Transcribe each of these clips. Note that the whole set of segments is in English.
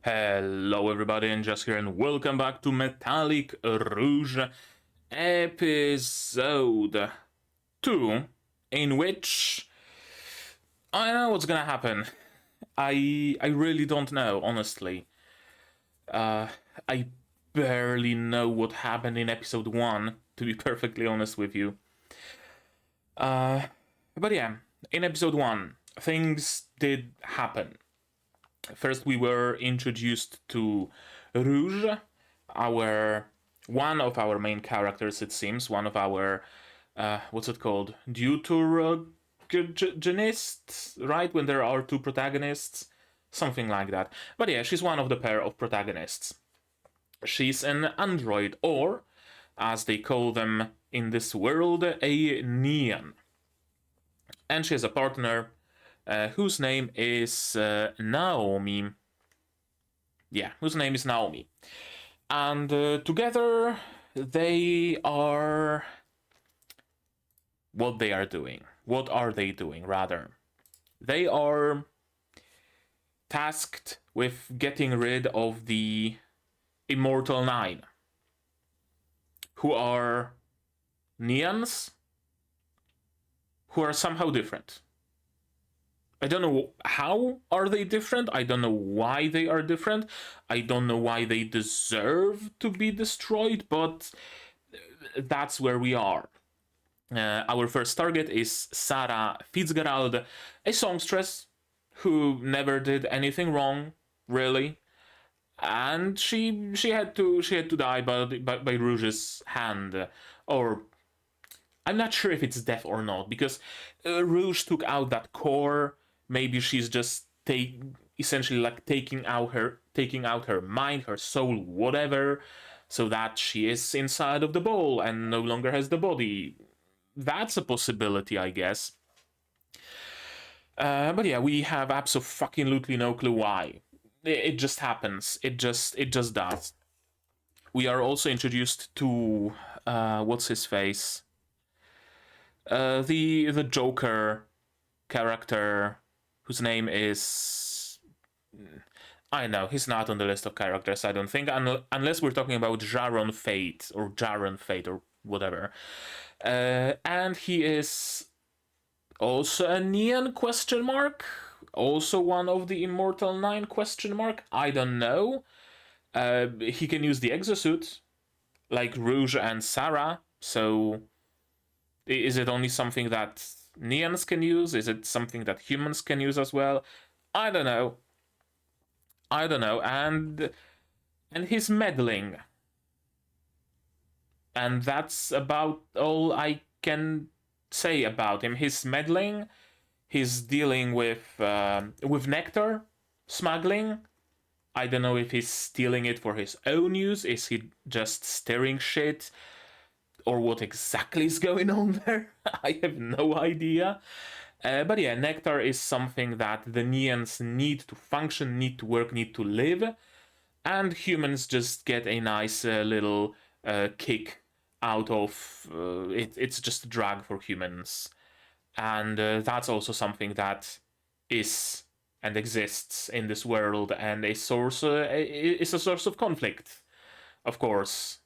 Hello everybody, and just here, and welcome back to Metallic Rouge episode 2, in which I know what's gonna happen. I really don't know, honestly. I barely know what happened in episode 1, to be perfectly honest with you. But yeah, in episode 1, things did happen. First, we were introduced to Rouge, one of our main characters, it seems, one of our what's it called? Deuterogenists, right? When there are two protagonists, something like that. But yeah, she's one of the pair of protagonists. She's an android, or as they call them in this world, a neon. And she has a partner whose name is Naomi. Yeah, whose name is Naomi. And together they are... What they are doing. What are they doing, rather? They are tasked with getting rid of the Immortal Nine, who are neons, who are somehow different. I don't know how are they different. I don't know why they are different. I don't know why they deserve to be destroyed, but that's where we are. Our first target is Sarah Fitzgerald, a songstress who never did anything wrong, really, and she had to die by Rouge's hand, or I'm not sure if it's death or not, because Rouge took out that core. Maybe she's just essentially like taking out her mind, her soul, whatever, so that she is inside of the bowl and no longer has the body. That's a possibility, I guess. But yeah, we have absolutely no clue why. It just happens. It just does. We are also introduced to what's his face? The Joker character, whose name is... I know, he's not on the list of characters, I don't think, unless we're talking about Jaron Fate, or whatever. And he is also a neon ? Also one of the Immortal Nine ? I don't know. He can use the exosuit, like Rouge and Sarah, so... Is it only something that neons can use? Is it something that humans can use as well? I don't know. And he's meddling. And that's about all I can say about him. He's meddling. He's dealing with nectar smuggling. I don't know if he's stealing it for his own use. Is he just stirring shit? Or what exactly is going on there? I have no idea. But yeah, nectar is something that the neons need to function, need to work, need to live. And humans just get a nice little kick out of it. It's just a drug for humans. And that's also something that is and exists in this world, and is a source of conflict, of course.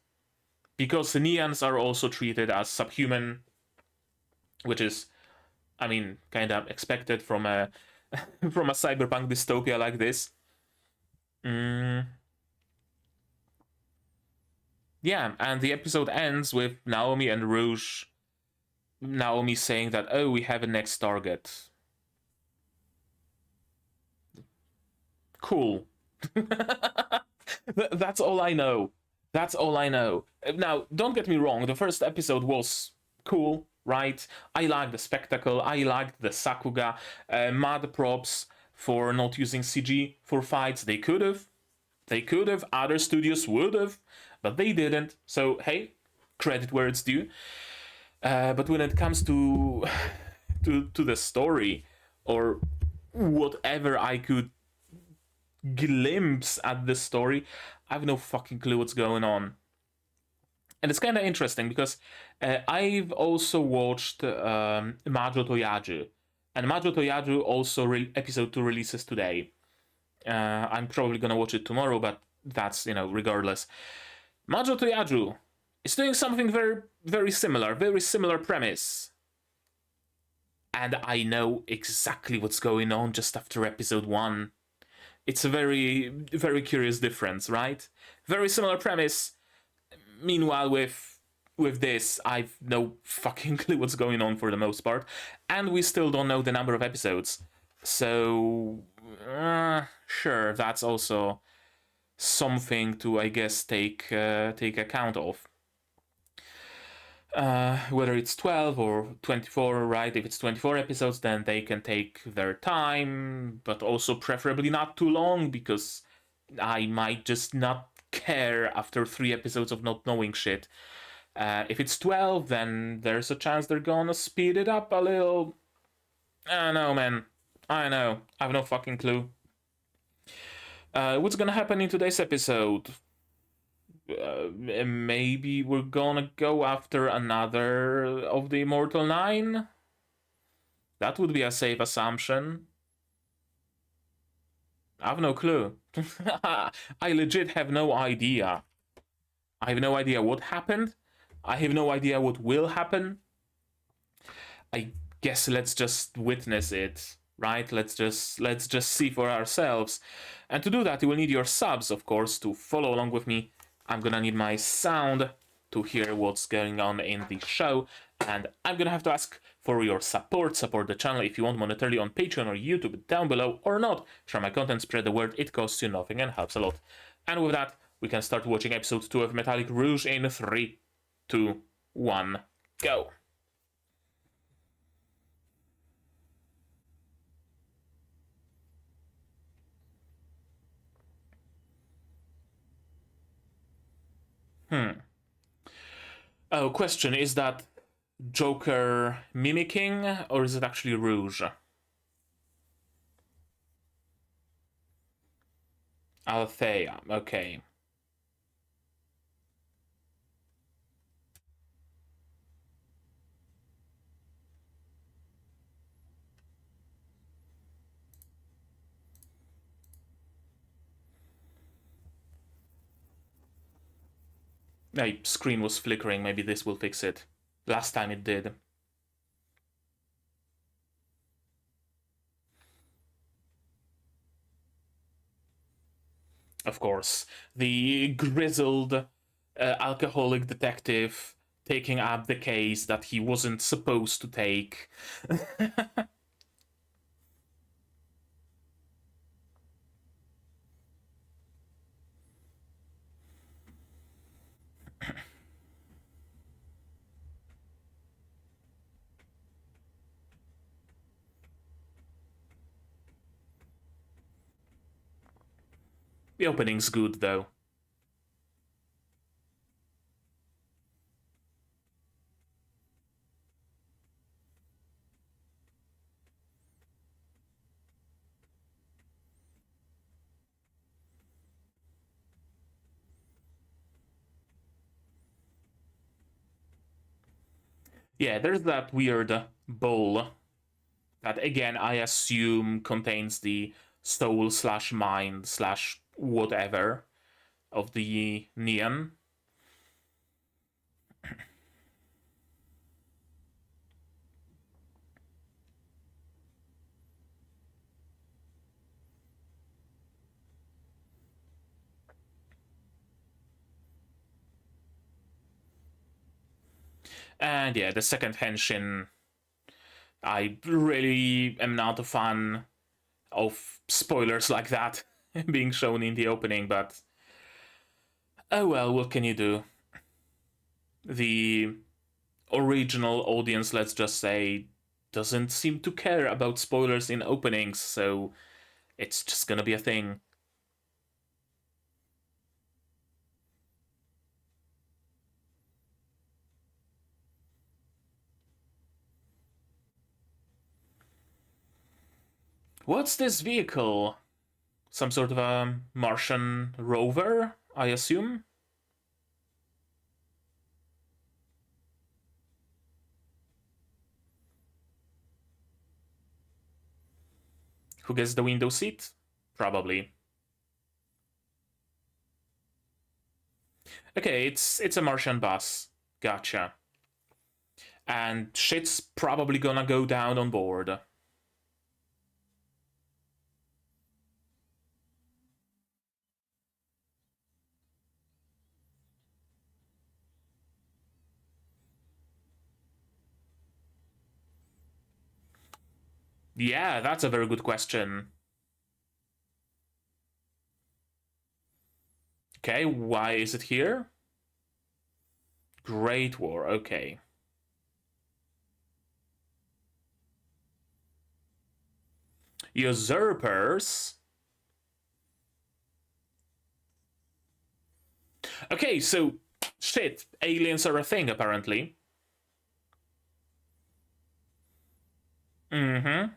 Because the neons are also treated as subhuman, which is, I mean, kind of expected from a from a cyberpunk dystopia like this. Yeah, and the episode ends with Naomi and Rouge. Naomi saying that, oh, we have a next target. Cool. That's all I know. That's all I know. Now, don't get me wrong, the first episode was cool, right? I liked the spectacle, I liked the Sakuga, mad props for not using CG for fights. They could have, other studios would have, but they didn't. So, hey, credit where it's due. But when it comes to the story, or whatever I could glimpse at the story, I have no fucking clue what's going on. And it's kind of interesting because I've also watched Majo to Yajuu, and Majo to Yajuu also episode 2 releases today. I'm probably gonna watch it tomorrow, but that's, regardless. Majo to Yajuu is doing something very, very similar premise. And I know exactly what's going on just after episode 1. It's a very, very curious difference, right? Very similar premise. Meanwhile, with this, I've no fucking clue what's going on for the most part. And we still don't know the number of episodes. So, sure, that's also something to, I guess, take account of. Whether it's 12 or 24, right? If it's 24 episodes, then they can take their time, but also preferably not too long, because I might just not care after 3 episodes of not knowing shit. If it's 12, then there's a chance they're gonna speed it up a little. I don't know, man. I know. I have no fucking clue. What's gonna happen in today's episode? Maybe we're gonna go after another of the Immortal 9? That would be a safe assumption. I have no clue. I legit have no idea. I have no idea what happened. I have no idea what will happen. I guess let's just witness it, right? Let's just see for ourselves. And to do that, you will need your subs, of course, to follow along with me. I'm gonna need my sound to hear what's going on in the show, and I'm gonna have to ask for your support. Support the channel if you want monetarily on Patreon or YouTube down below, or not. Share my content, spread the word, it costs you nothing and helps a lot. And with that, we can start watching episode 2 of Metallic Rouge in 3, 2, 1, go! Oh, question, is that Joker mimicking, or is it actually Rouge? Althea, okay. My screen was flickering, maybe this will fix it. Last time it did. Of course, the grizzled alcoholic detective taking up the case that he wasn't supposed to take. The opening's good, though. Yeah, there's that weird bowl that, again, I assume contains the soul slash mind slash whatever of the Neon. And yeah, the second henshin, I really am not a fan of spoilers like that being shown in the opening, but oh well, what can you do? The original audience, let's just say, doesn't seem to care about spoilers in openings, so it's just gonna be a thing. What's this vehicle? Some sort of a Martian rover, I assume? Who gets the window seat? Probably. Okay, it's a Martian bus. Gotcha. And shit's probably gonna go down on board. Yeah, that's a very good question. Okay, why is it here? Great War, okay. Usurpers? Okay, so, shit, aliens are a thing, apparently. Mm-hmm.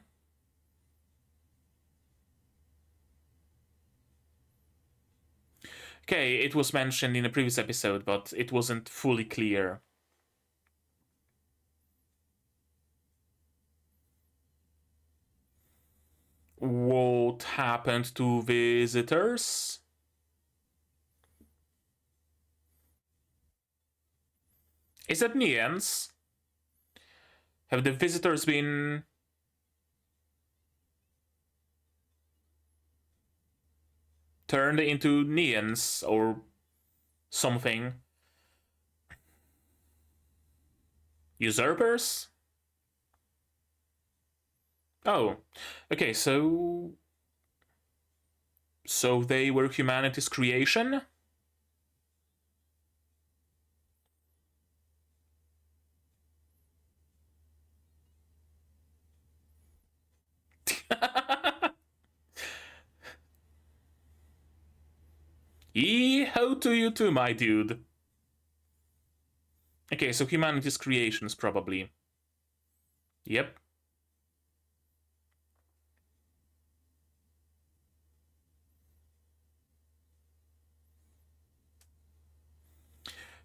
Okay, it was mentioned in a previous episode, but it wasn't fully clear. What happened to visitors? Is that Nians? Have the visitors been... turned into Nians or something? Usurpers? Oh, okay, so... So they were humanity's creation? Yee-ho to you too, my dude. Okay, so humanity's creations, probably. Yep.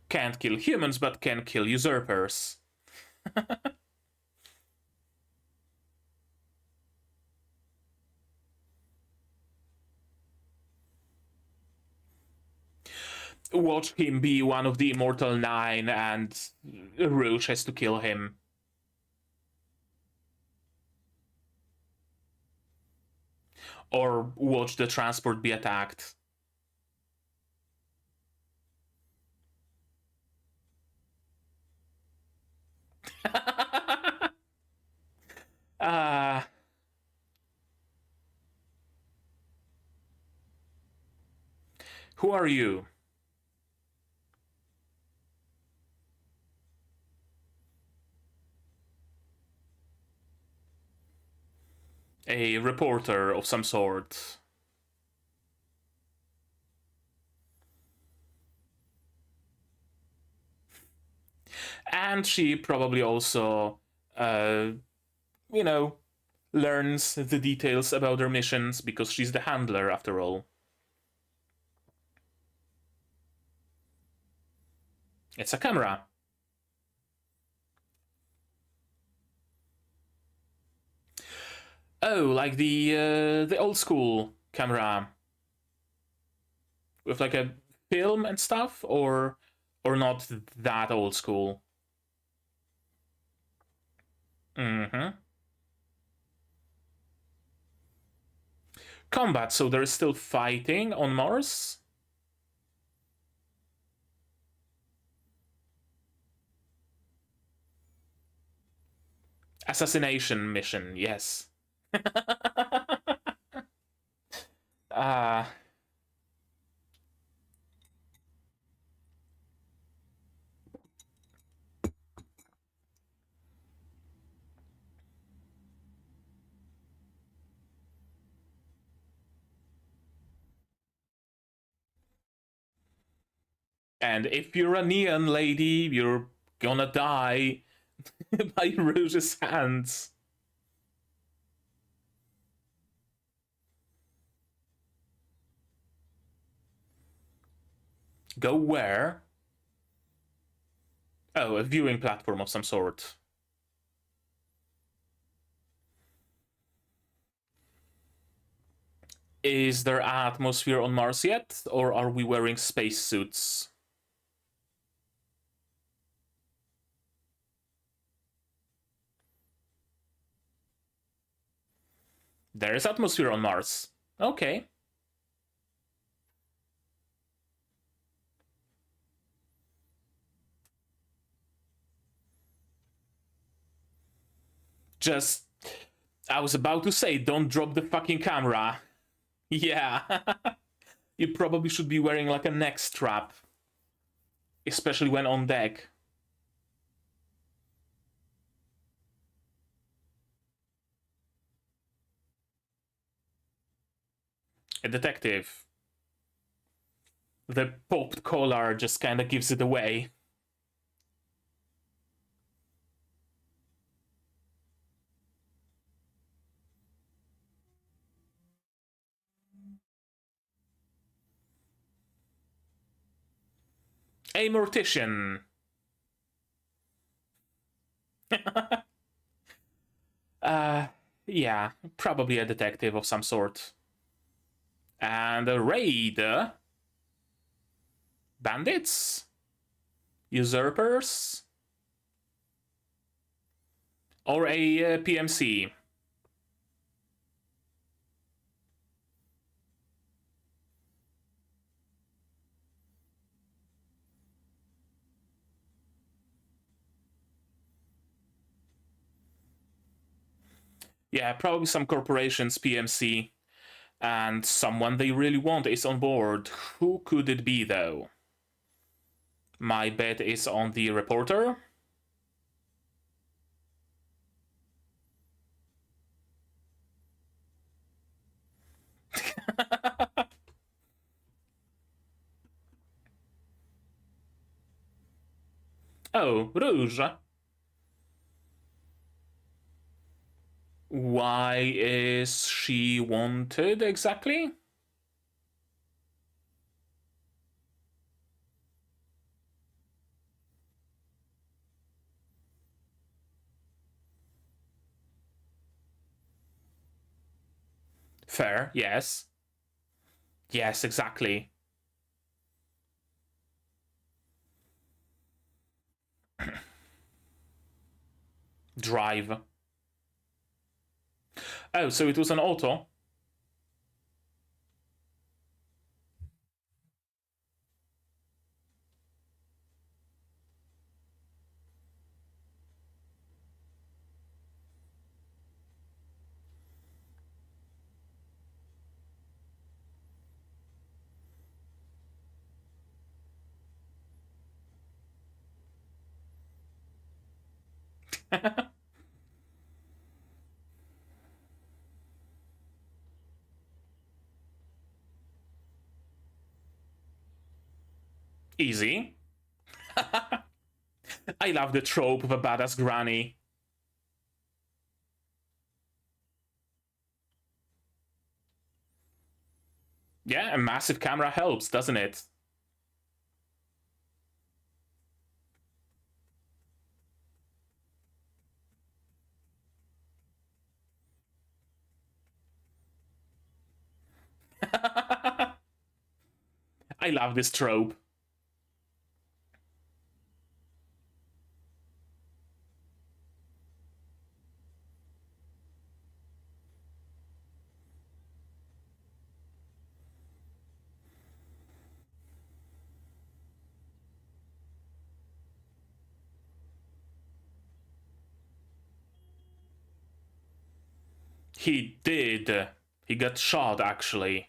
Can't kill humans, but can kill usurpers. Watch him be one of the Immortal Nine, and Rouge has to kill him. Or watch the transport be attacked. uh, who are you? A reporter of some sort. And she probably also, you know, learns the details about their missions because she's the handler after all. It's a camera. Oh, like the old school camera with like a film and stuff, or not that old school. Mm-hmm. Combat, so there's still fighting on Mars? Assassination mission, yes. uh, and if you're a neon lady, you're gonna die by Rouge's hands. Go where? Oh, a viewing platform of some sort. Is there atmosphere on Mars yet, or are we wearing spacesuits? There is atmosphere on Mars. Okay. Just... I was about to say, don't drop the fucking camera. Yeah. You probably should be wearing like a neck strap. Especially when on deck. A detective. The popped collar just kind of gives it away. A mortician. Yeah, probably a detective of some sort. And a raid. Bandits? Usurpers? Or a PMC? Yeah, probably some corporations, PMC, and someone they really want is on board. Who could it be, though? My bet is on the reporter. Oh, Rouge. Why is she wanted exactly? Fair, yes. Yes, exactly. Drive. Oh, so it was an auto? Easy. I love the trope of a badass granny. Yeah, a massive camera helps, doesn't it? I love this trope. He did. He got shot, actually.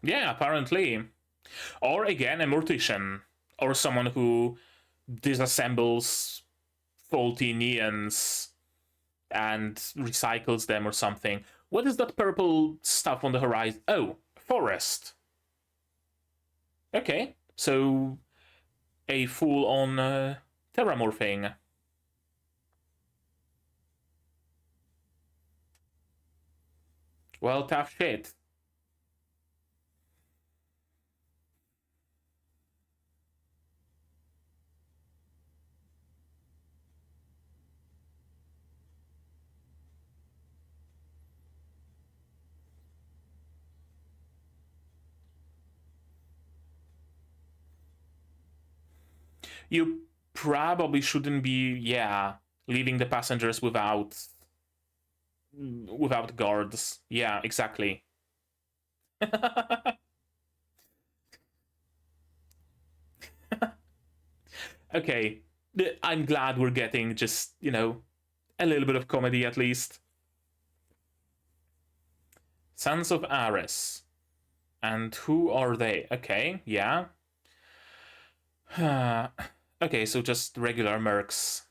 Yeah, apparently. Or again, a mortician. Or someone who disassembles faulty neons and recycles them or something. What is that purple stuff on the horizon? Oh, forest. Okay, so a full-on terramorphing. Well, tough shit. You probably shouldn't be, yeah, leaving the passengers without guards. Yeah, exactly. Okay, I'm glad we're getting just, you know, a little bit of comedy at least. Sons of Ares. And who are they? Okay, yeah. Okay, so just regular mercs.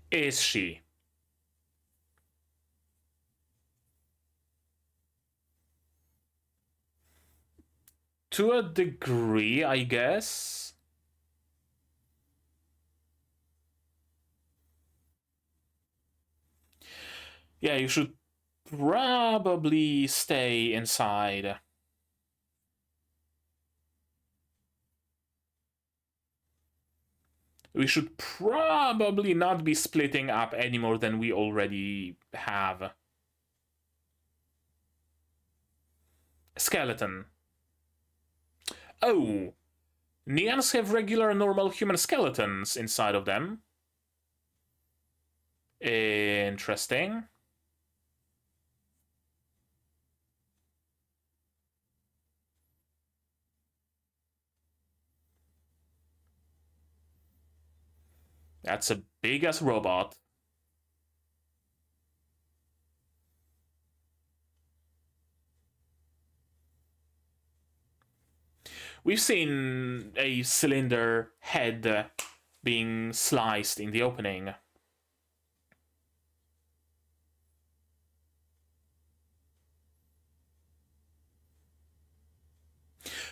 Is she? To a degree, I guess. Yeah, you should probably stay inside. We should probably not be splitting up any more than we already have. Skeleton. Oh, Neons have regular normal human skeletons inside of them. Interesting. That's a big-ass robot. We've seen a cylinder head being sliced in the opening.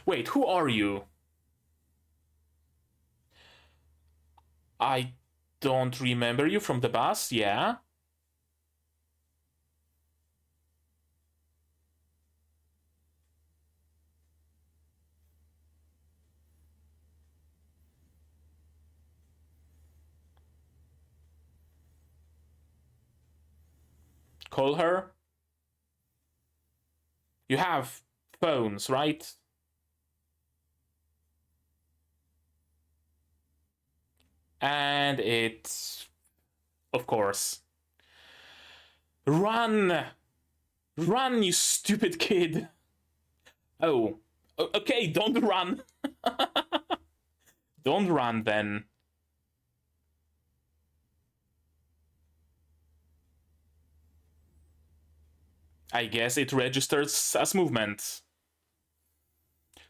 Wait, who are you? I don't remember you from the bus, yeah? Call her? You have phones, right? And it's... Of course. Run! Run, you stupid kid! Oh. Okay, don't run! Don't run, then. I guess it registers as movement.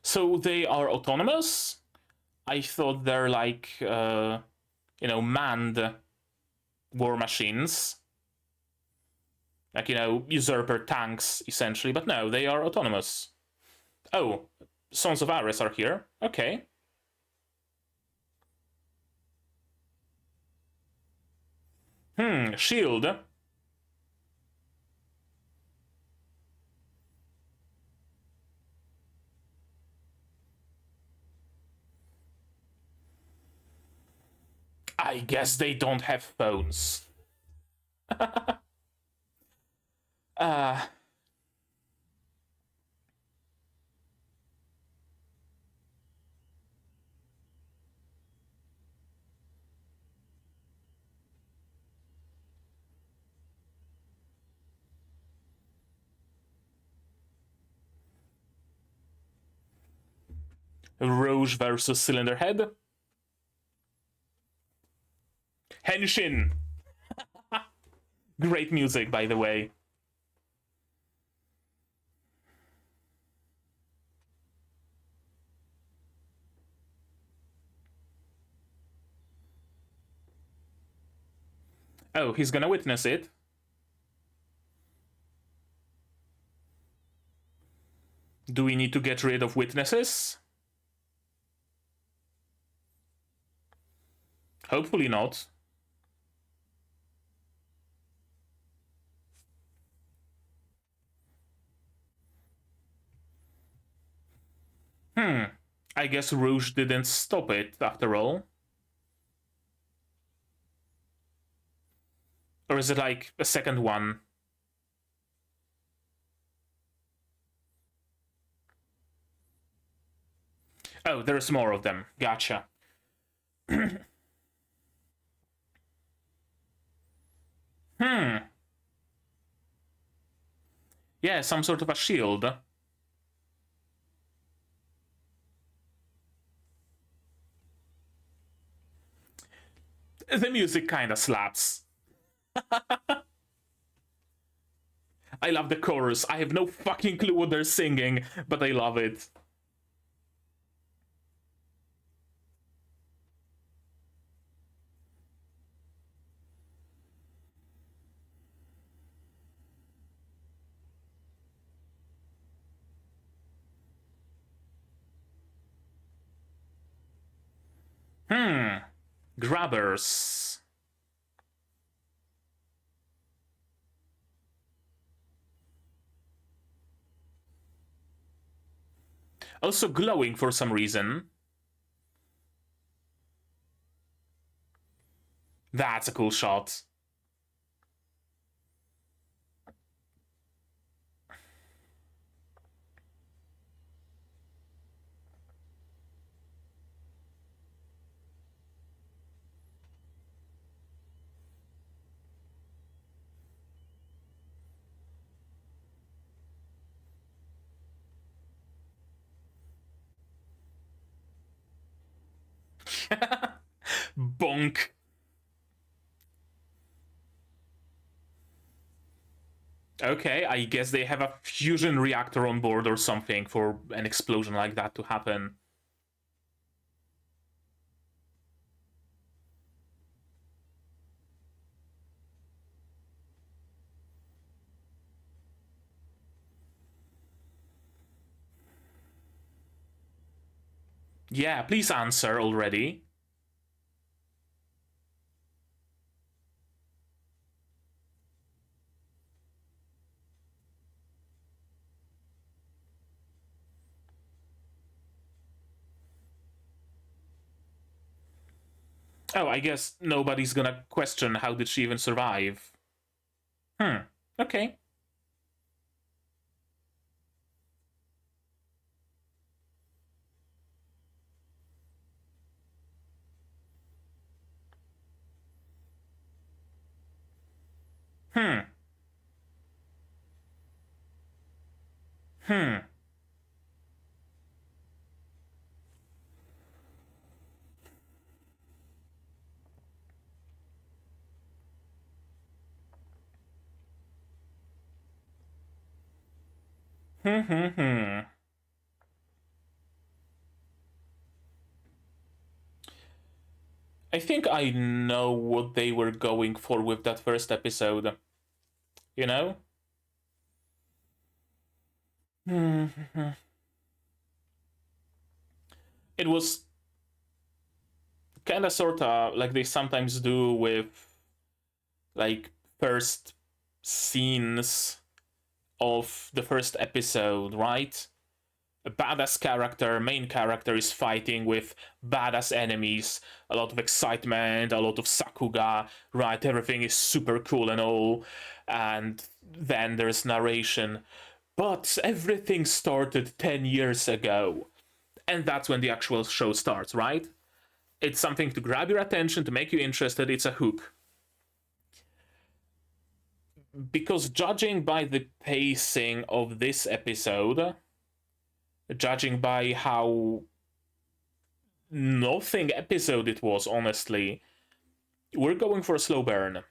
So they are autonomous? I thought they're like, you know, manned war machines. Like, you know, usurper tanks, essentially. But no, they are autonomous. Oh, Sons of Ares are here. Okay. Shield. I guess they don't have phones. Rouge versus Cylinder Head. Henshin! Great music, by the way. Oh, he's gonna witness it. Do we need to get rid of witnesses? Hopefully not. I guess Rouge didn't stop it after all. Or is it like a second one? Oh, there's more of them. Gotcha. Yeah, some sort of a shield. The music kinda slaps. I love the chorus. I have no fucking clue what they're singing, but I love it. Grabbers. Also glowing for some reason. That's a cool shot. Bonk. Okay, I guess they have a fusion reactor on board or something for an explosion like that to happen. Yeah, please answer already. Oh, I guess nobody's gonna question how did she even survive. Okay. Hmm. I think I know what they were going for with that first episode. You know? It was kind of sort of like they sometimes do with like first scenes of the first episode, right? A badass character, main character is fighting with badass enemies, a lot of excitement, a lot of sakuga, right? Everything is super cool and all, and then there's narration. But everything started 10 years ago, and that's when the actual show starts, right? It's something to grab your attention, to make you interested, it's a hook. Because judging by the pacing of this episode, judging by how nothing episode it was, honestly, we're going for a slow burn.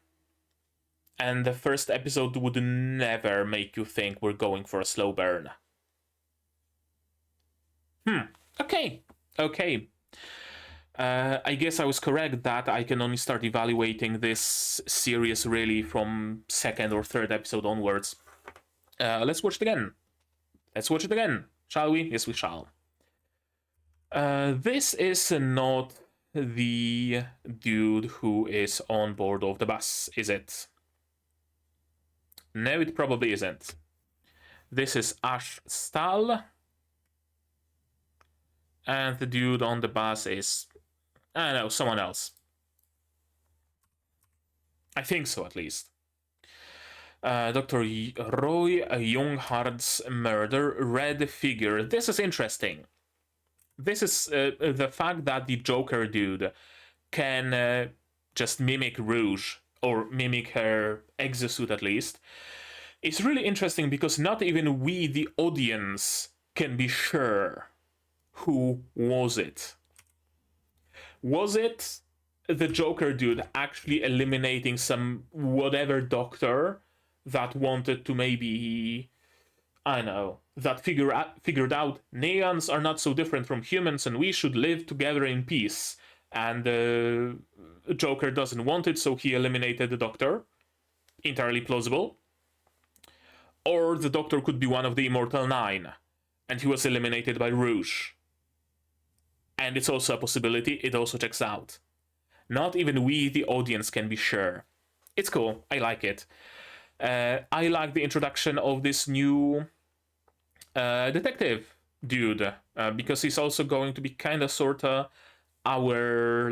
And the first episode would never make you think we're going for a slow burn. Okay. Okay. I guess I was correct that I can only start evaluating this series really from second or third episode onwards. Let's watch it again. Let's watch it again. Shall we? Yes, we shall. This is not the dude who is on board of the bus, is it? No, it probably isn't. This is Ash Stahl. And the dude on the bus is, I don't know, someone else. I think so, at least. Dr. Roy Younghard's murder, red figure. This is interesting. This is the fact that the Joker dude can just mimic Rouge, or mimic her exosuit at least. It's really interesting because not even we, the audience, can be sure who was it. Was it the Joker dude actually eliminating some whatever doctor that wanted to maybe, I don't know, that figured out neons are not so different from humans and we should live together in peace. And Joker doesn't want it, so he eliminated the Doctor. Entirely plausible. Or the Doctor could be one of the Immortal Nine, and he was eliminated by Rouge. And it's also a possibility, it also checks out. Not even we, the audience, can be sure. It's cool, I like it. I like the introduction of this new detective dude, because he's also going to be kind of sorta our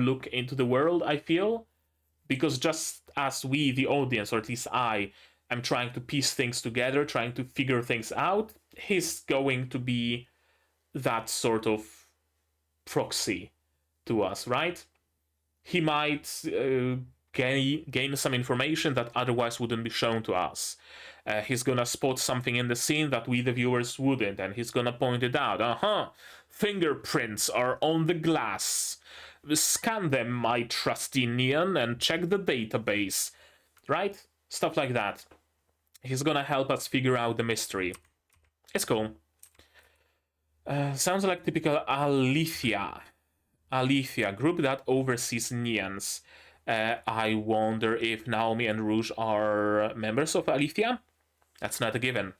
look into the world, I feel. Because just as we, the audience, or at least I, am trying to piece things together, trying to figure things out, he's going to be that sort of proxy to us, right? He might gain some information that otherwise wouldn't be shown to us. He's gonna spot something in the scene that we, the viewers, wouldn't, and he's gonna point it out. Fingerprints are on the glass. Scan them, my trusty Neon, and check the database. Right? Stuff like that. He's gonna help us figure out the mystery. It's cool. Sounds like typical Alethea. Alethea, group that oversees Neons. I wonder if Naomi and Rouge are members of Alethea? That's not a given.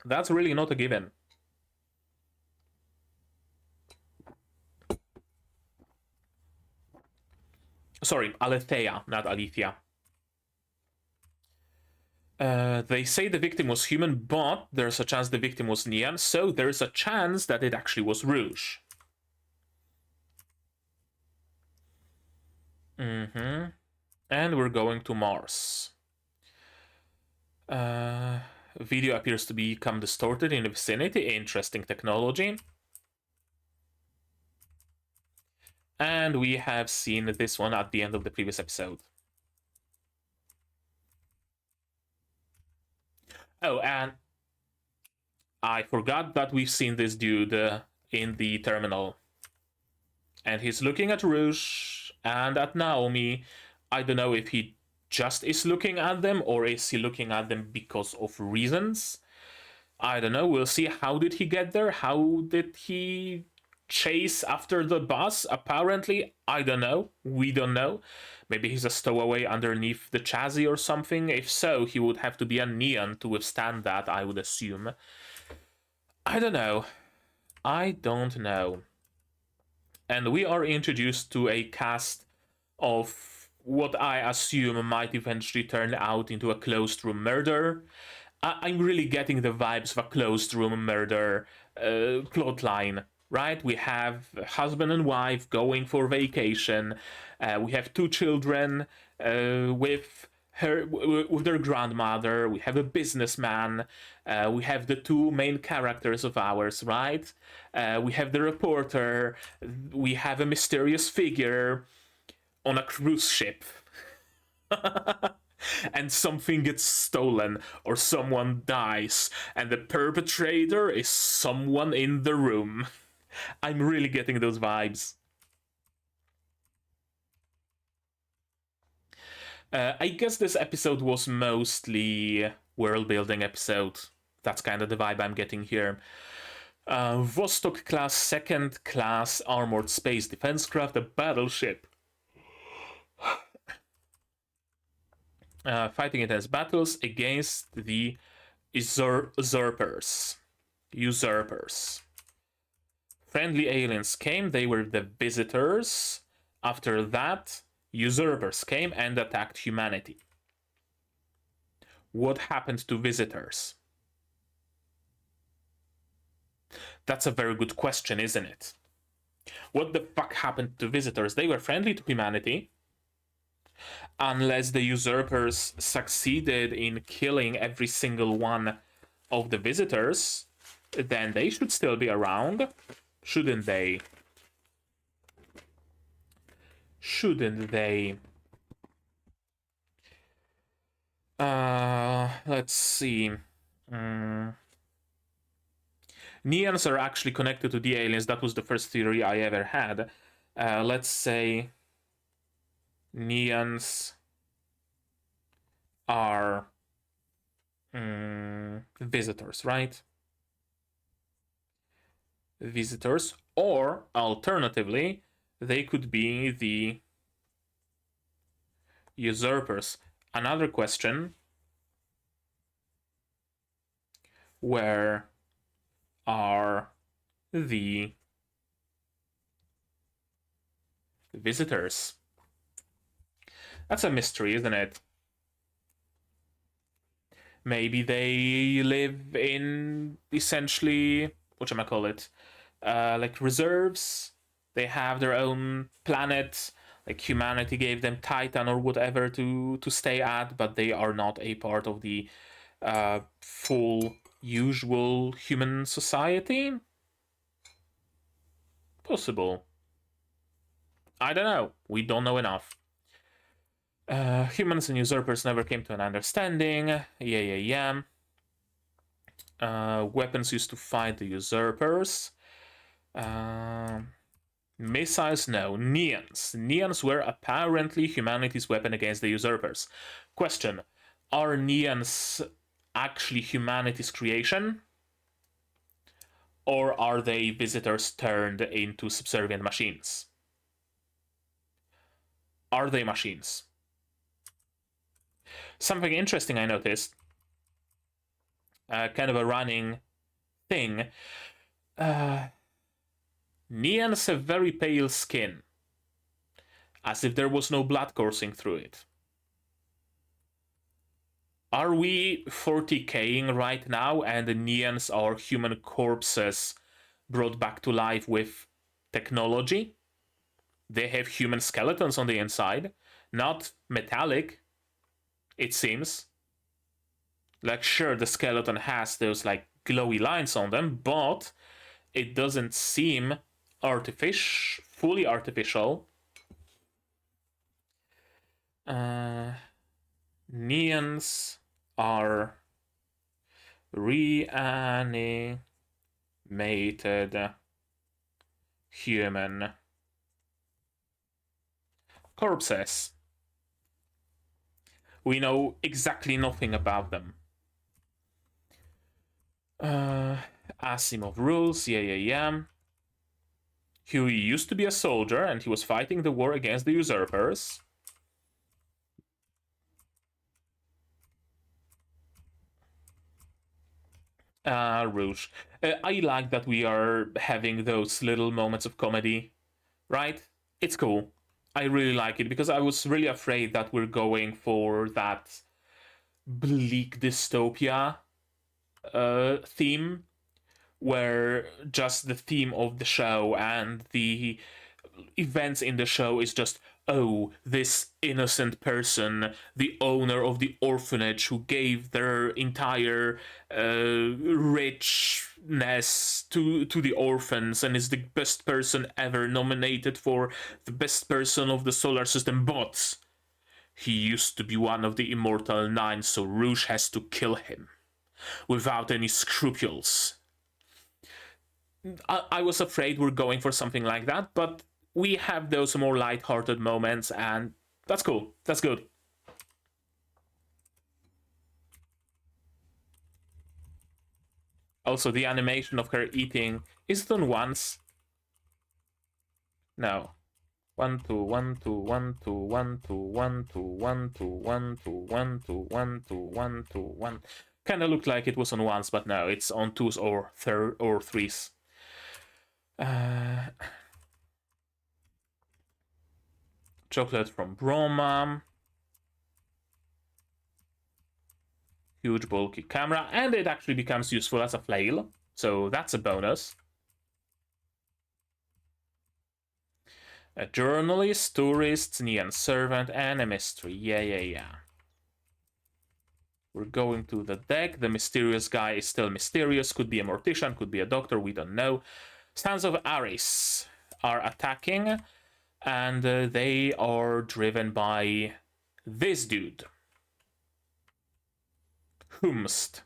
That's really not a given. Sorry, Alethea, not Alethea. They say the victim was human, but there's a chance the victim was Neon, so there's a chance that it actually was Rouge. And we're going to Mars. Video appears to become distorted in the vicinity. Interesting technology. And we have seen this one at the end of the previous episode. Oh, and I forgot that we've seen this dude in the terminal. And he's looking at Rouge and at Naomi. I don't know if he just is looking at them or is he looking at them because of reasons. I don't know, we'll see. How did he get there? How did he chase after the bus? Apparently, I don't know. We don't know. Maybe he's a stowaway underneath the chassis or something. If so, he would have to be a Neon to withstand that, I would assume. I don't know. I don't know. And we are introduced to a cast of what I assume might eventually turn out into a closed room murder. I'm really getting the vibes of a closed room murder plotline, right? We have husband and wife going for vacation. We have two children with their grandmother. We have a businessman. We have the two main characters of ours, right? We have the reporter. We have a mysterious figure on a cruise ship. And something gets stolen or someone dies and the perpetrator is someone in the room. I'm really getting those vibes. I guess this episode was mostly world-building episode. That's kind of the vibe I'm getting here. Vostok class, second class armored space defense craft, a battleship. Fighting intense battles against the usurpers. Friendly aliens came, they were the visitors. After that, usurpers came and attacked humanity. What happened to visitors? That's a very good question, isn't it? What the fuck happened to visitors? They were friendly to humanity. Unless the usurpers succeeded in killing every single one of the visitors, then they should still be around, shouldn't they? Shouldn't they? Let's see. Neons are actually connected to the aliens. That was the first theory I ever had. Let's say Neons are visitors, right? Visitors, or alternatively, they could be the usurpers. Another question: where are the visitors? That's a mystery, isn't it? Maybe they live in essentially, whatchamacallit, like reserves. They have their own planet. Like humanity gave them Titan or whatever to stay at, but they are not a part of the full usual human society. Possible. I don't know. We don't know enough. Humans and usurpers never came to an understanding. Yeah. Weapons used to fight the usurpers. Missiles, no. Neons. Neons were apparently humanity's weapon against the usurpers. Question: are neons actually humanity's creation? Or are they visitors turned into subservient machines? Are they machines? Something interesting I noticed, kind of a running thing. Neons have very pale skin, as if there was no blood coursing through it. Are we 40K'ing right now and the neons are human corpses brought back to life with technology? They have human skeletons on the inside, not metallic, it seems. Like, sure, the skeleton has those, like, glowy lines on them, but it doesn't seem fully artificial. Neons are reanimated human corpses. We know exactly nothing about them. Asimov rules, yeah. He used to be a soldier and he was fighting the war against the usurpers. Rouge. I like that we are having those little moments of comedy, right? It's cool. I really like it because I was really afraid that we're going for that bleak dystopia theme, where just the theme of the show and the events in the show is just, oh, this innocent person, the owner of the orphanage who gave their entire richness to the orphans and is the best person ever nominated for the best person of the solar system, but he used to be one of the Immortal Nine, so Rouge has to kill him without any scruples. I was afraid we're going for something like that, but we have those more light-hearted moments, and that's cool. That's good. Also, the animation of her eating is done once. No. 1 2 1 2 1 2 1 2 1 2 1 2 1 2 1 2 1 2 1 2 1. Kind of looked like it was on ones, but no, it's on twos or threes. Chocolate from Broma. Huge bulky camera, and it actually becomes useful as a flail, so that's a bonus. A journalist, tourist, neon servant, and a mystery. Yeah. We're going to the deck. The mysterious guy is still mysterious. Could be a mortician, could be a doctor, we don't know. Sons of Aris are attacking, and they are driven by this dude. Whomst.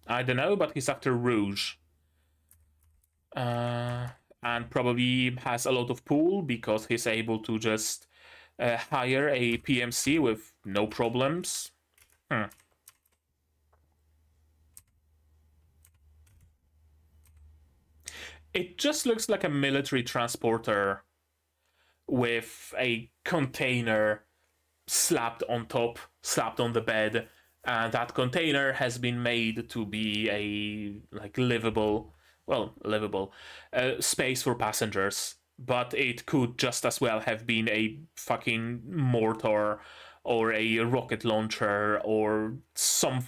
I don't know, but he's after Rouge. And probably has a lot of pull because he's able to just hire a PMC with no problems. It just looks like a military transporter with a container slapped on top, slapped on the bed. And that container has been made to be a livable space for passengers. But it could just as well have been a fucking mortar or a rocket launcher or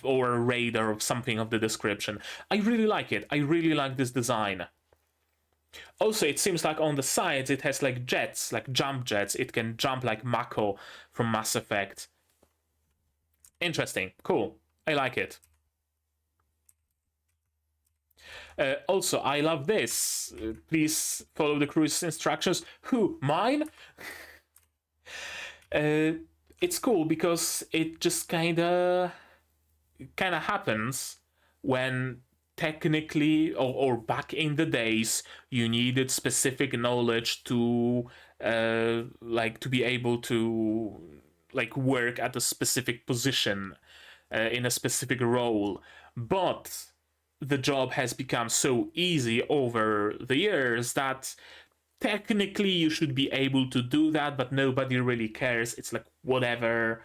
a radar or something of the description. I really like it. I really like this design. Also, it seems like on the sides it has like jets, like jump jets. It can jump like Mako from Mass Effect. Interesting. Cool. I like it. Also, I love this. Please follow the crew's instructions. Who? Mine? It's cool because it just kind of happens when technically or back in the days you needed specific knowledge to to be able to work at a specific position in a specific role, but the job has become so easy over the years that technically you should be able to do that, but nobody really cares. It's like, whatever.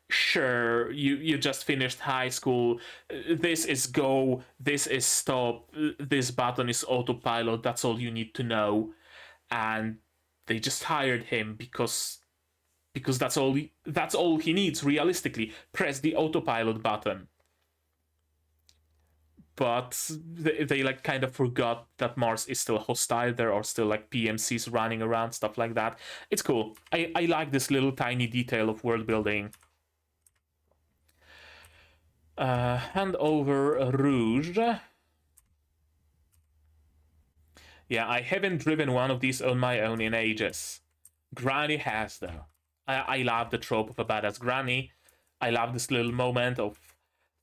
Sure, you just finished high school. This is go, this is stop, this button is autopilot, that's all you need to know. And they just hired him because that's all he needs, realistically. Press the autopilot button. But they kind of forgot that Mars is still hostile. There are still PMCs running around, stuff like that. It's cool. I like this little tiny detail of world building. Hand over Rouge. Yeah, I haven't driven one of these on my own in ages. Granny has, though. I love the trope of a badass granny. I love this little moment of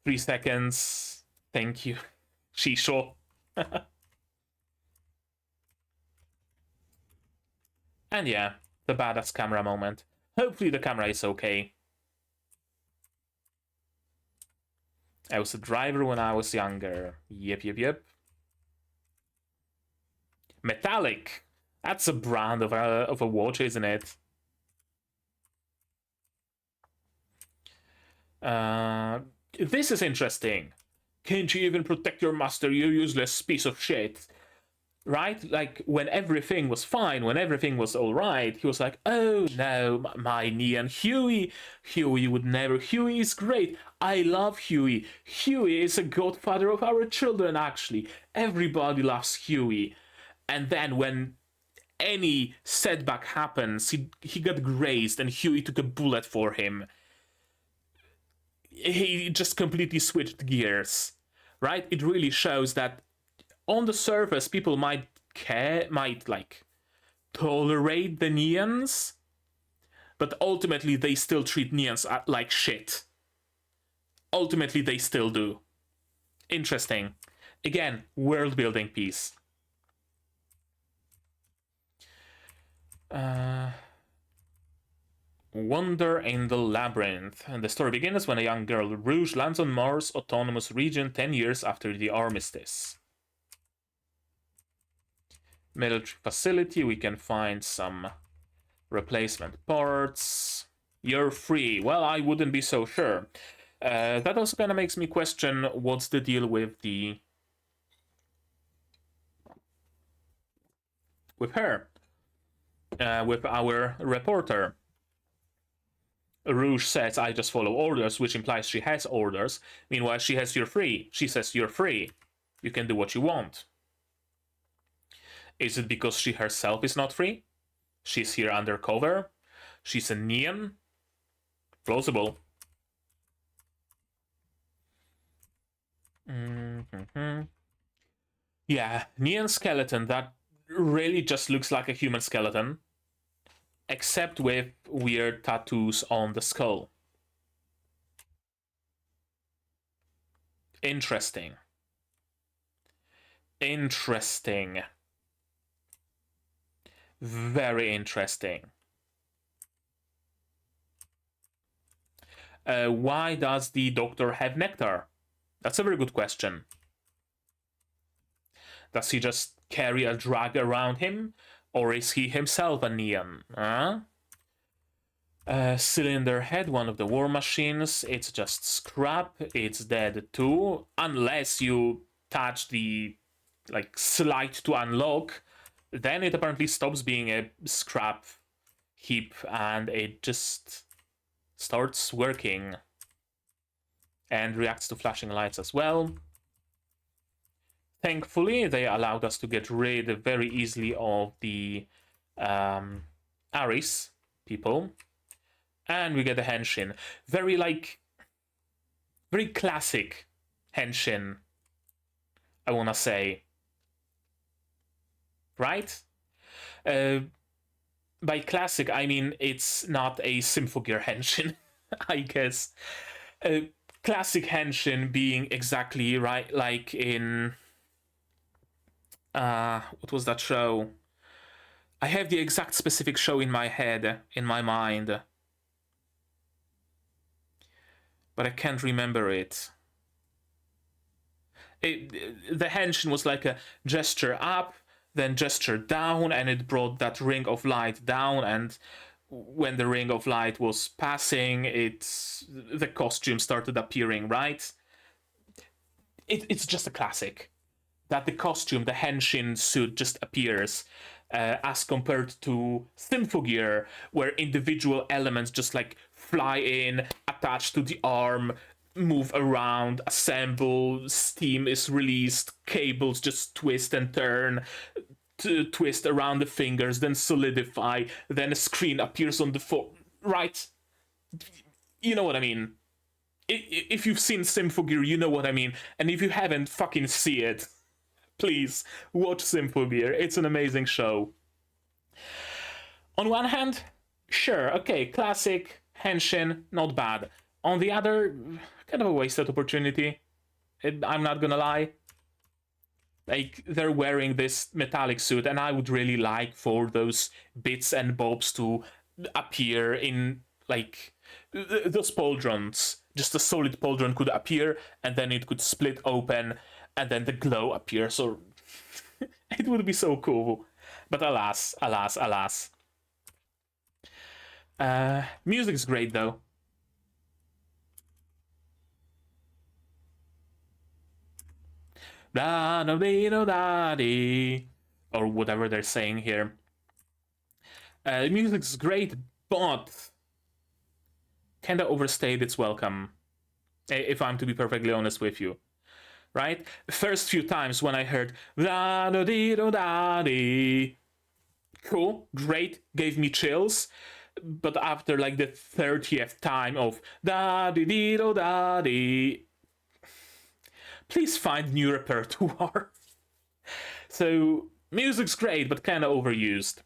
3 seconds. Thank you, Shisho. And yeah, the badass camera moment. Hopefully the camera is okay. I was a driver when I was younger. Yep. Metallic. That's a brand of a watch, isn't it? This is interesting. Can't you even protect your master, you useless piece of shit? Right? Like, when everything was fine, when everything was alright, he was like, oh no, my neon Huey. Huey would never. Huey is great. I love Huey. Huey is a godfather of our children, actually. Everybody loves Huey. And then when any setback happens, he got grazed and Huey took a bullet for him. He just completely switched gears, right? It really shows that on the surface, people might tolerate the neons, but ultimately they still treat neons like shit. Ultimately, they still do. Interesting. Again, world building piece. Wander in the Labyrinth. And the story begins when a young girl, Rouge, lands on Mars' autonomous region 10 years after the armistice. Military facility, we can find some replacement parts. You're free. Well, I wouldn't be so sure. That also kind of makes me question what's the deal with her. With our reporter. Rouge says, I just follow orders, which implies she has orders. Meanwhile, she has you're free. She says, you're free. You can do what you want. Is it because she herself is not free? She's here undercover. She's a neon. Plausible. Yeah, neon skeleton that really just looks like a human skeleton, except with weird tattoos on the skull. Interesting. Interesting. Very interesting. Why does the doctor have nectar? That's a very good question. Does he just carry a drug around him? Or is he himself a neon? Cylinder head, one of the war machines. It's just scrap. It's dead too. Unless you touch the slide to unlock, then it apparently stops being a scrap heap and it just starts working. And reacts to flashing lights as well. Thankfully, they allowed us to get rid very easily of the Aris people. And we get a henshin. Very classic henshin, I wanna say. Right? By classic, I mean it's not a Symphogear henshin, I guess. Classic henshin being exactly right, like in... what was that show? I have the exact specific show in my head, in my mind. But I can't remember it. The henshin was like a gesture up, then gesture down, and it brought that ring of light down, and when the ring of light was passing, the costume started appearing, right? It's just a classic. That the costume, the henshin suit just appears, as compared to Symphogear, where individual elements just fly in, attach to the arm, move around, assemble, steam is released, cables just twist and turn, twist around the fingers, then solidify, then a screen appears on the phone. Right? You know what I mean. If you've seen Symphogear, you know what I mean. And if you haven't, fucking see it. Please, watch Symphogear. It's an amazing show. On one hand, sure, okay, classic, henshin, not bad. On the other, kind of a wasted opportunity. I'm not gonna lie. They're wearing this metallic suit, and I would really like for those bits and bobs to appear in, those pauldrons. Just a solid pauldron could appear, and then it could split open, and then the glow appears, or... it would be so cool. But alas, alas, alas. Music's great, though. Da-da-dee-do-da-dee. Or whatever they're saying here. Music's great, but kind of overstayed its welcome, if I'm to be perfectly honest with you. Right? First few times when I heard da-da-dee-do-da-dee, cool, great, gave me chills. But after the 30th time of da-dee-dee-do-da-dee, please find new repertoire. So, music's great, but kind of overused.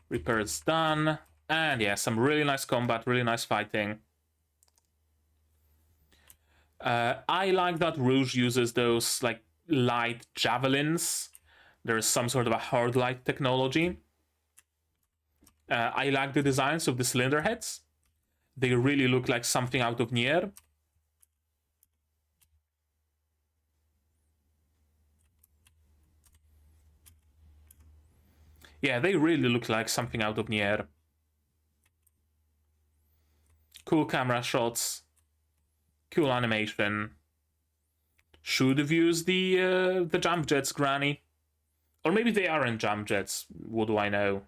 Repair's done. And yeah, some really nice combat, really nice fighting. I like that Rouge uses those, light javelins. There's some sort of a hard light technology. I like the designs of the cylinder heads. They really look like something out of Nier. Yeah, they really look like something out of Nier. Cool camera shots. Cool animation. Should have used the jump jets, Granny. Or maybe they aren't jump jets. What do I know?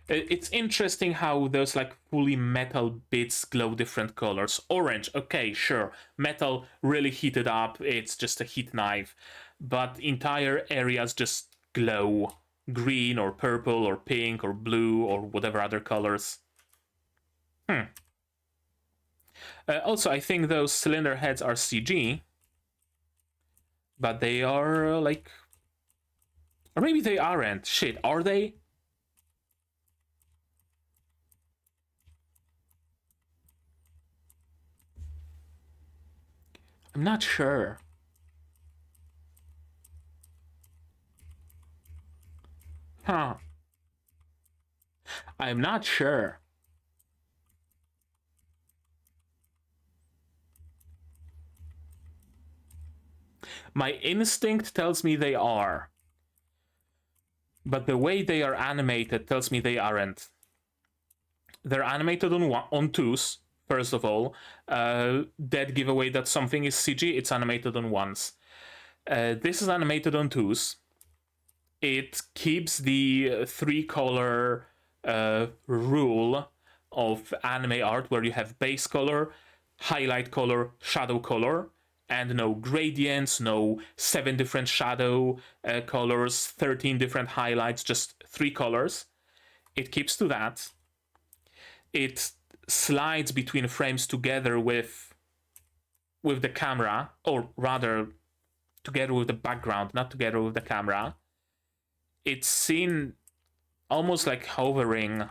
It's interesting how those fully metal bits glow different colors. Orange, okay, sure. Metal really heated up. It's just a heat knife. but entire areas just glow green or purple or pink or blue or whatever other colors. Also, I think those cylinder heads are CG, but they are like, or maybe they aren't. Shit, are they? I'm not sure. Huh. I'm not sure. My instinct tells me they are. But the way they are animated tells me they aren't. They're animated on twos, first of all. That give away that something is CG, it's animated on ones. This is animated on twos. It keeps the three-color rule of anime art, where you have base color, highlight color, shadow color, and no gradients, no 7 different shadow colors, 13 different highlights, just 3 colors. It keeps to that. It slides between frames together with the camera, or rather together with the background, not together with the camera. It's seen almost like hovering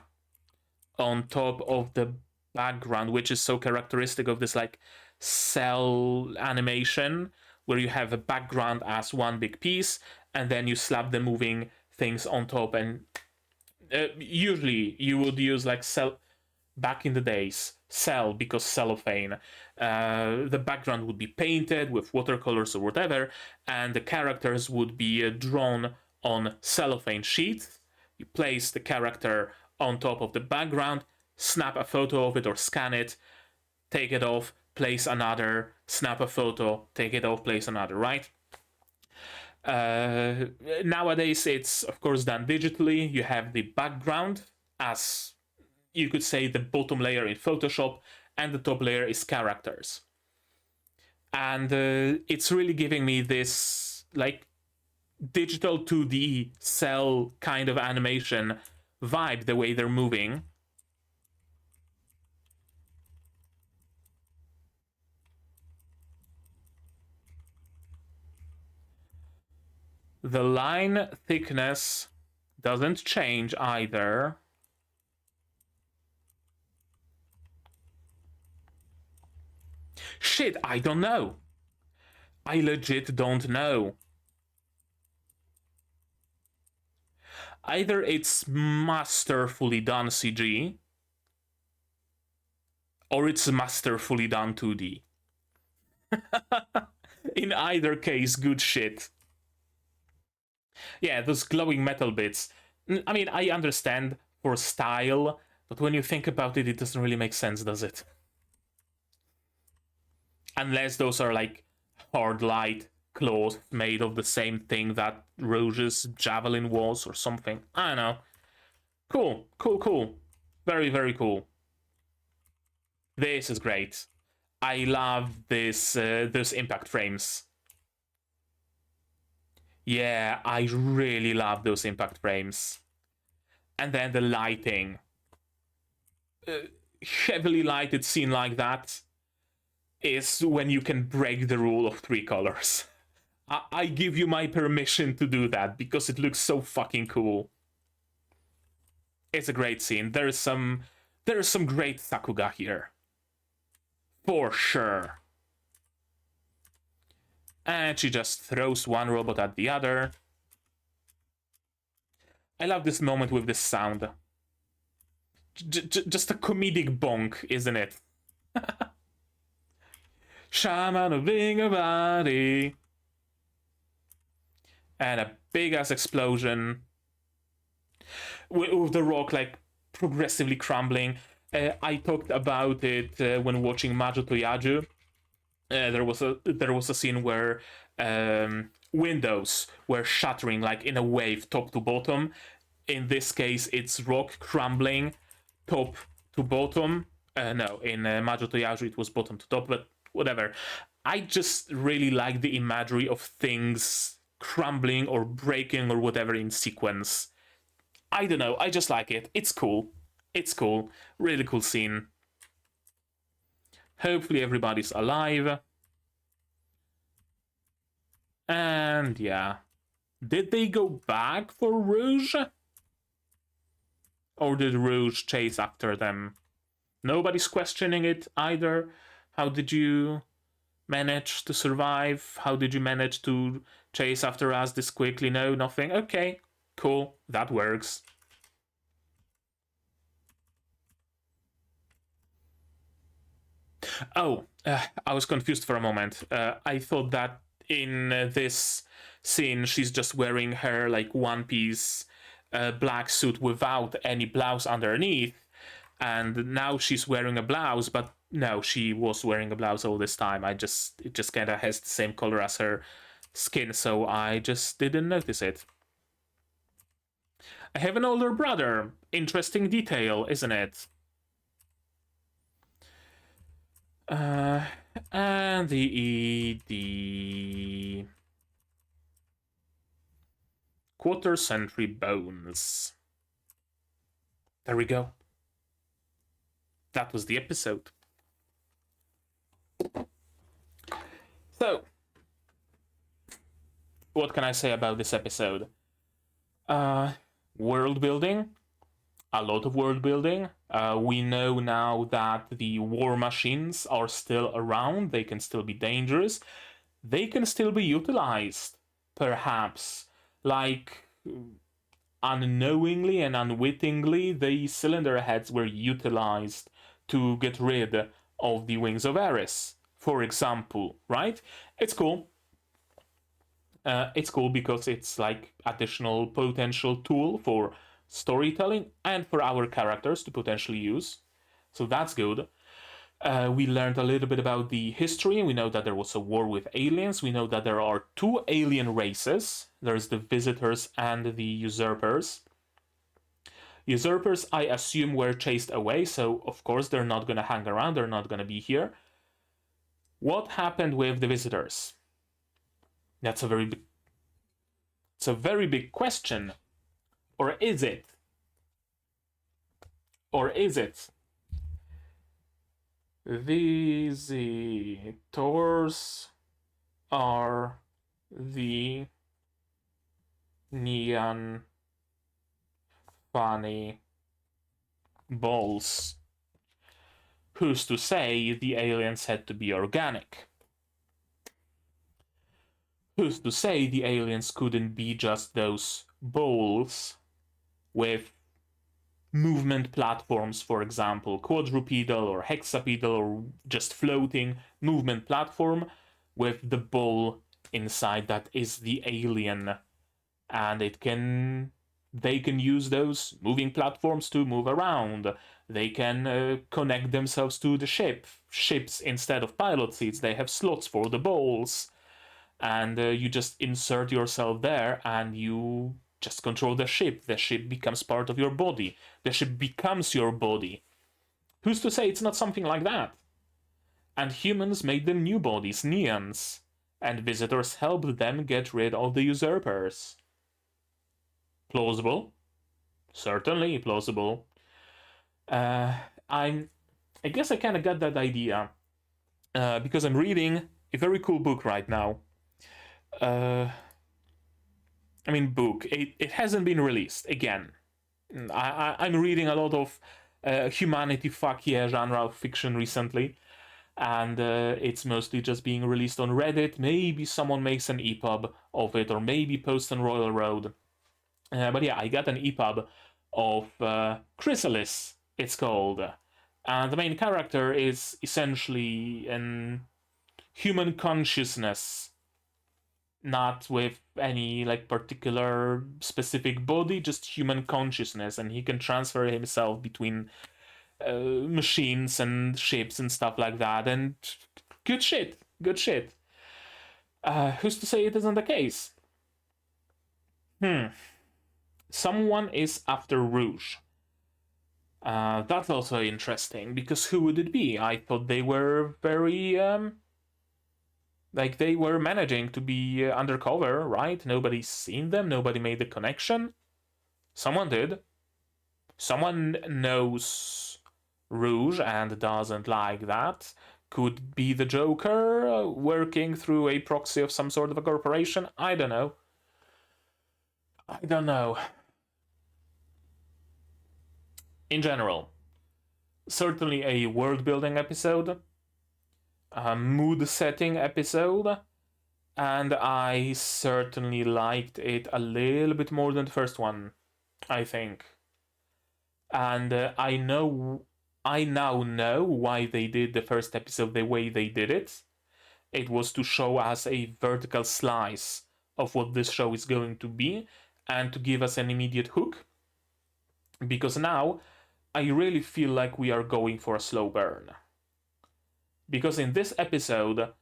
on top of the background, which is so characteristic of this like cell animation, where you have a background as one big piece and then you slap the moving things on top. And usually you would use like cell, back in the days, cell, because cellophane. The background would be painted with watercolors or whatever, and the characters would be drawn on cellophane sheet. You place the character on top of the background, snap a photo of it or scan it, take it off, place another, snap a photo, take it off, place another, right? Nowadays, it's of course done digitally. You have the background as, you could say, the bottom layer in Photoshop, and the top layer is characters. And it's really giving me this like digital 2D cell kind of animation vibe, the way they're moving. The line thickness doesn't change either. Shit, I don't know. I legit don't know. Either it's masterfully done CG, or it's masterfully done 2D. In either case, good shit. Yeah, those glowing metal bits. I mean, I understand for style, but when you think about it, it doesn't really make sense, does it? Unless those are like hard light cloth made of the same thing that Rouge's javelin was or something. I don't know. Cool, cool, cool. Very, very cool. This is great. I love this those impact frames. Yeah, I really love those impact frames. And then the lighting. Heavily lighted scene like that is when you can break the rule of 3 colors. I give you my permission to do that because it looks so fucking cool. It's a great scene. There is some great Sakuga here. For sure. And she just throws one robot at the other. I love this moment with this sound. Just a comedic bonk, isn't it? Shaman of being a body. And a big ass explosion. With the rock like progressively crumbling. I talked about it when watching Majo to Yajuu. There was a scene where windows were shattering like in a wave, top to bottom. In this case, it's rock crumbling, top to bottom. No, in Majo to Yajuu it was bottom to top, but whatever. I just really like the imagery of things crumbling or breaking or whatever in sequence. I don't know, I just like it. It's cool. It's cool. Really cool scene. Hopefully everybody's alive. And yeah. Did they go back for Rouge? Or did Rouge chase after them? Nobody's questioning it either. How did you manage to survive? How did you manage to chase after us this quickly? No, nothing. Okay, cool. That works. Oh, I was confused for a moment. I thought that in this scene she's just wearing her like one-piece black suit without any blouse underneath, and now she's wearing a blouse, but no, she was wearing a blouse all this time. It just kind of has the same color as her skin, so I just didn't notice it. I have an older brother. Interesting detail, isn't it? And the quarter-century bones. There we go. That was the episode. So, what can I say about this episode? World building. A lot of world building. We know now that the war machines are still around. They can still be dangerous. They can still be utilized, perhaps. Like, unknowingly and unwittingly, the cylinder heads were utilized to get rid of the Wings of Ares, for example, right? It's cool. It's cool because it's like additional potential tool for storytelling and for our characters to potentially use. So that's good. We learned a little bit about the history. We know that there was a war with aliens. We know that there are two alien races. There's the visitors and the usurpers. Usurpers, I assume, were chased away, so of course they're not going to hang around. They're not going to be here. What happened with the visitors? That's a very big... It's a very big question. Or is it? Or is it? Visitors are the neon funny balls. Who's to say the aliens had to be organic? Who's to say the aliens couldn't be just those balls with movement platforms, for example, quadrupedal or hexapedal or just floating movement platform with the ball inside that is the alien, and they can use those moving platforms to move around. They can connect themselves to the ships instead of pilot seats. They have slots for the balls, and you just insert yourself there and you just control the ship. The ship becomes part of your body. The ship becomes your body. Who's to say it's not something like that? And humans made them new bodies, neons, and visitors helped them get rid of the usurpers. Plausible? Certainly plausible. I guess I kind of got that idea because I'm reading a very cool book right now. Book. It hasn't been released again. I'm reading a lot of humanity fuck yeah genre of fiction recently, and it's mostly just being released on Reddit. Maybe someone makes an EPUB of it, or maybe posts on Royal Road. But yeah, I got an EPUB of Chrysalis, it's called. And the main character is essentially an human consciousness, not with any like particular specific body, just human consciousness, and he can transfer himself between machines and ships and stuff like that, and good shit. Who's to say it isn't the case? Someone is after Rouge. That's also interesting, because who would it be? I thought they were very Like, they were managing to be undercover, right? Nobody's seen them, nobody made the connection. Someone did. Someone knows Rouge and doesn't like that. Could be the Joker working through a proxy of some sort of a corporation. I don't know. I don't know. In general, certainly a world-building episode, a mood-setting episode, and I certainly liked it a little bit more than the first one, I think. And I now know why they did the first episode the way they did it. It was to show us a vertical slice of what this show is going to be and to give us an immediate hook. Because now I really feel like we are going for a slow burn. Because in this episode,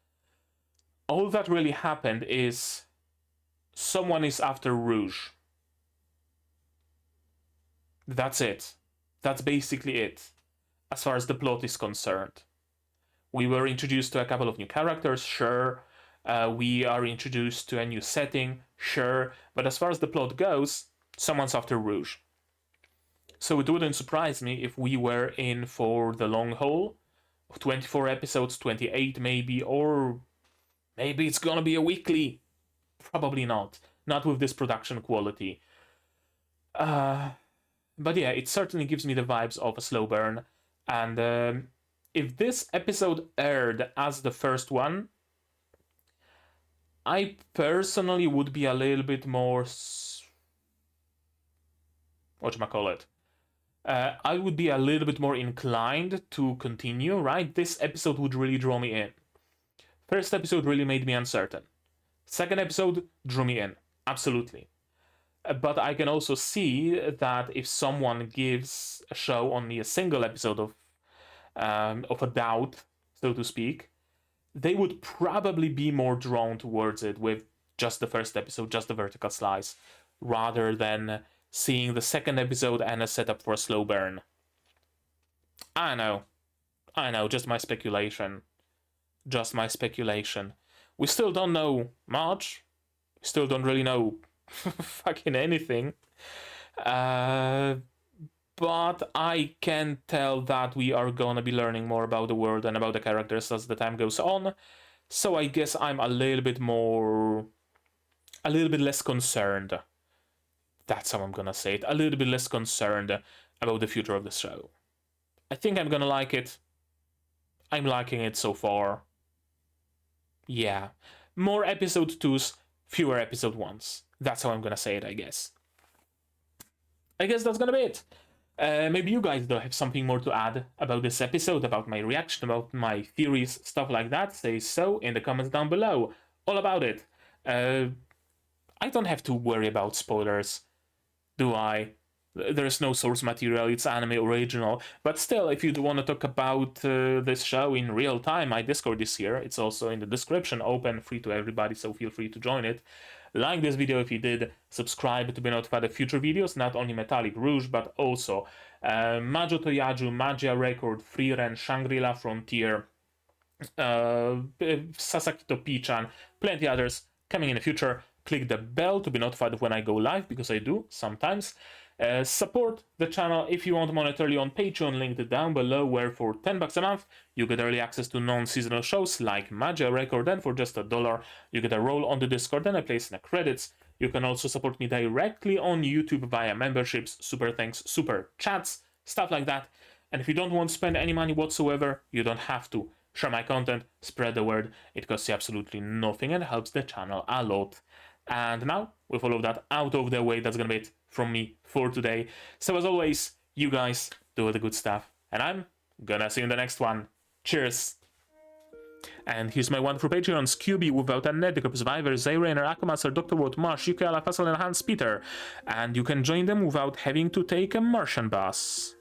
all that really happened is someone is after Rouge. That's it. That's basically it, as far as the plot is concerned. We were introduced to a couple of new characters, sure. We are introduced to a new setting, sure. But as far as the plot goes, someone's after Rouge. So it wouldn't surprise me if we were in for the long haul of 24 episodes, 28 maybe, or maybe it's gonna be a weekly. Probably not. Not with this production quality. But yeah, it certainly gives me the vibes of a slow burn. And if this episode aired as the first one, I personally would be a little bit more... whatchamacallit? I would be a little bit more inclined to continue, right? This episode would really draw me in. First episode really made me uncertain. Second episode drew me in, absolutely. But I can also see that if someone gives a show only a single episode of a doubt, so to speak, they would probably be more drawn towards it with just the first episode, just the vertical slice, rather than seeing the second episode and a setup for a slow burn. I know, just my speculation. Just my speculation. We still don't know much. We still don't really know fucking anything. But I can tell that we are gonna be learning more about the world and about the characters as the time goes on. So I guess I'm a little bit less concerned. That's how I'm gonna say it. A little bit less concerned about the future of the show. I think I'm gonna like it. I'm liking it so far. Yeah. More episode 2s, fewer episode 1s. That's how I'm gonna say it, I guess. I guess that's gonna be it. Maybe you guys don't have something more to add about this episode, about my reaction, about my theories, stuff like that. Say so in the comments down below. All about it. I don't have to worry about spoilers, do I? There's no source material, it's anime original. But still, if you want to talk about this show in real time, my Discord is here. It's also in the description, open, free to everybody, so feel free to join it. Like this video if you did, subscribe to be notified of future videos, not only Metallic Rouge, but also Majo to Yajuu, Magia Record, Frieren, Shangri-La Frontier, Sasaki to Pichan, plenty others coming in the future. Click the bell to be notified of when I go live, because I do sometimes. Support the channel if you want monetarily on Patreon, linked down below, where for $10 a month you get early access to non-seasonal shows like Magia Record, and for just $1 you get a role on the Discord and a place in the credits. You can also support me directly on YouTube via memberships, super thanks, super chats, stuff like that. And if you don't want to spend any money whatsoever, you don't have to. Share my content, spread the word, it costs you absolutely nothing and helps the channel a lot. And now, with all of that out of the way, that's gonna be it from me for today. So as always, you guys do the good stuff, and I'm gonna see you in the next one. Cheers! And here's my wonderful Patreons: QB, Without a Net, The Survivor, Zayrainer, Akumaster, Dr. Wood, Marsh, Yuki, Alafasal, and Hans Peter. And you can join them without having to take a Martian bus.